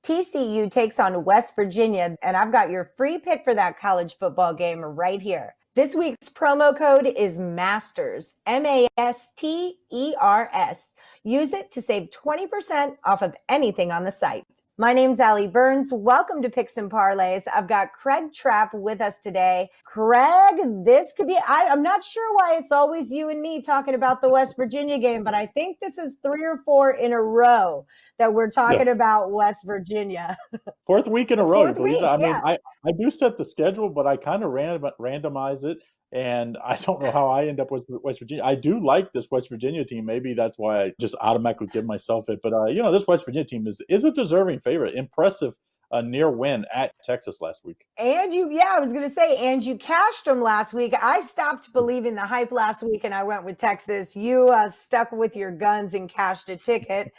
TCU takes on West Virginia, and I've got your free pick for that college football game right here. This week's promo code is MASTERS, MASTERS. Use it to save 20% off of anything on the site. My name's Allie Burns. Welcome to Picks and Parlays. I've got Craig Trapp with us today. Craig, this could be, I'm not sure why it's always you and me talking about the West Virginia game, but I think this is 3 or 4 in a row that we're talking about West Virginia. Fourth week in a row, you believe week, that? I yeah. mean, I do set the schedule, but I kind of randomize it, and I don't know how I end up with West Virginia. I do like this West Virginia team. Maybe that's why I just automatically give myself it. But, this West Virginia team is a deserving favorite. Impressive near win at Texas last week. And I was going to say, and you cashed them last week. I stopped believing the hype last week, and I went with Texas. You stuck with your guns and cashed a ticket.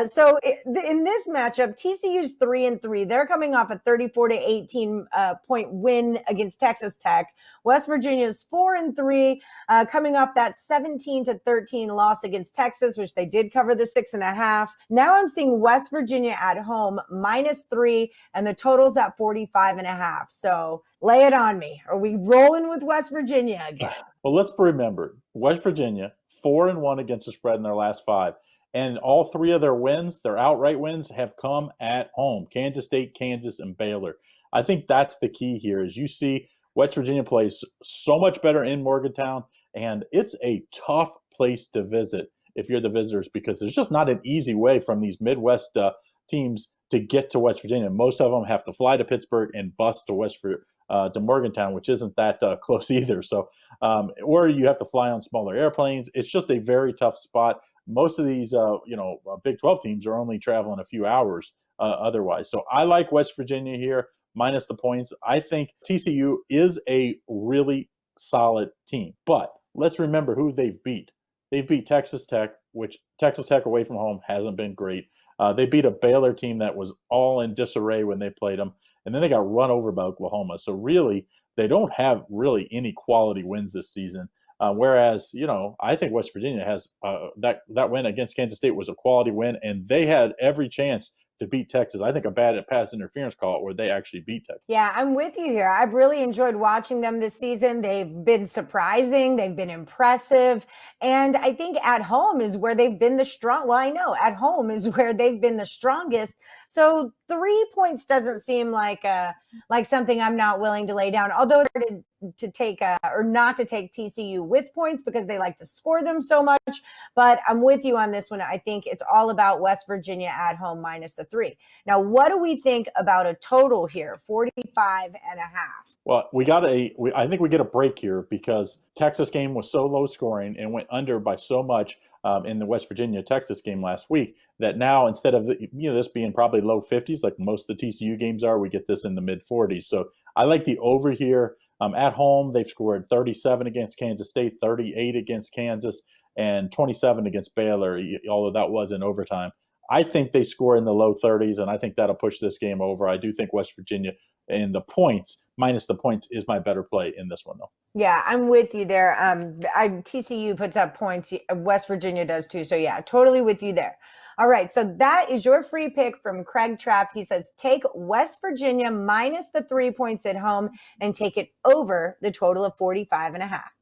So in this matchup, TCU's 3-3. They're coming off a 34-18 point win against Texas Tech. West Virginia's 4-3, coming off that 17-13 loss against Texas, which they did cover the 6.5. Now I'm seeing West Virginia at home -3, and the total's at 45.5. So lay it on me. Are we rolling with West Virginia again? Well, let's remember West Virginia 4-1 against the spread in their last 5. And all 3 of their wins, their outright wins, have come at home. Kansas State, Kansas, and Baylor. I think that's the key here is you see West Virginia plays so much better in Morgantown, and it's a tough place to visit if you're the visitors because there's just not an easy way from these Midwest teams to get to West Virginia. Most of them have to fly to Pittsburgh and bus to Morgantown, which isn't that close either. So, or you have to fly on smaller airplanes. It's just a very tough spot. Most of these, Big 12 teams are only traveling a few hours otherwise. So I like West Virginia here, minus the points. I think TCU is a really solid team. But let's remember who they've beat. They've beat Texas Tech, which Texas Tech away from home hasn't been great. They beat a Baylor team that was all in disarray when they played them. And then they got run over by Oklahoma. So really, they don't have really any quality wins this season. Whereas, I think West Virginia has that win against Kansas State was a quality win, and they had every chance to beat Texas. I think a bad pass interference call where they actually beat Texas. Yeah, I'm with you here. I've really enjoyed watching them this season. They've been surprising. They've been impressive. And I think at home is where they've been at home is where they've been the strongest. So 3 points doesn't seem like something I'm not willing to lay down. Although to take or not to take TCU with points because they like to score them so much. But I'm with you on this one. I think it's all about West Virginia at home -3. Now, what do we think about a total here? 45.5. Well, I think we get a break here because Texas game was so low scoring and went under by so much in the West Virginia Texas game last week that now instead of this being probably low 50s like most of the TCU games are, we get this in the mid 40s. So I like the over here. At home, they've scored 37 against Kansas State, 38 against Kansas, and 27 against Baylor, although that was in overtime. I think they score in the low 30s, and I think that'll push this game over. I do think West Virginia in the points, minus the points, is my better play in this one, though. Yeah, I'm with you there. TCU puts up points. West Virginia does too. So, yeah, totally with you there. All right, so that is your free pick from Craig Trapp. He says take West Virginia minus the 3 points at home and take it over the total of 45.5.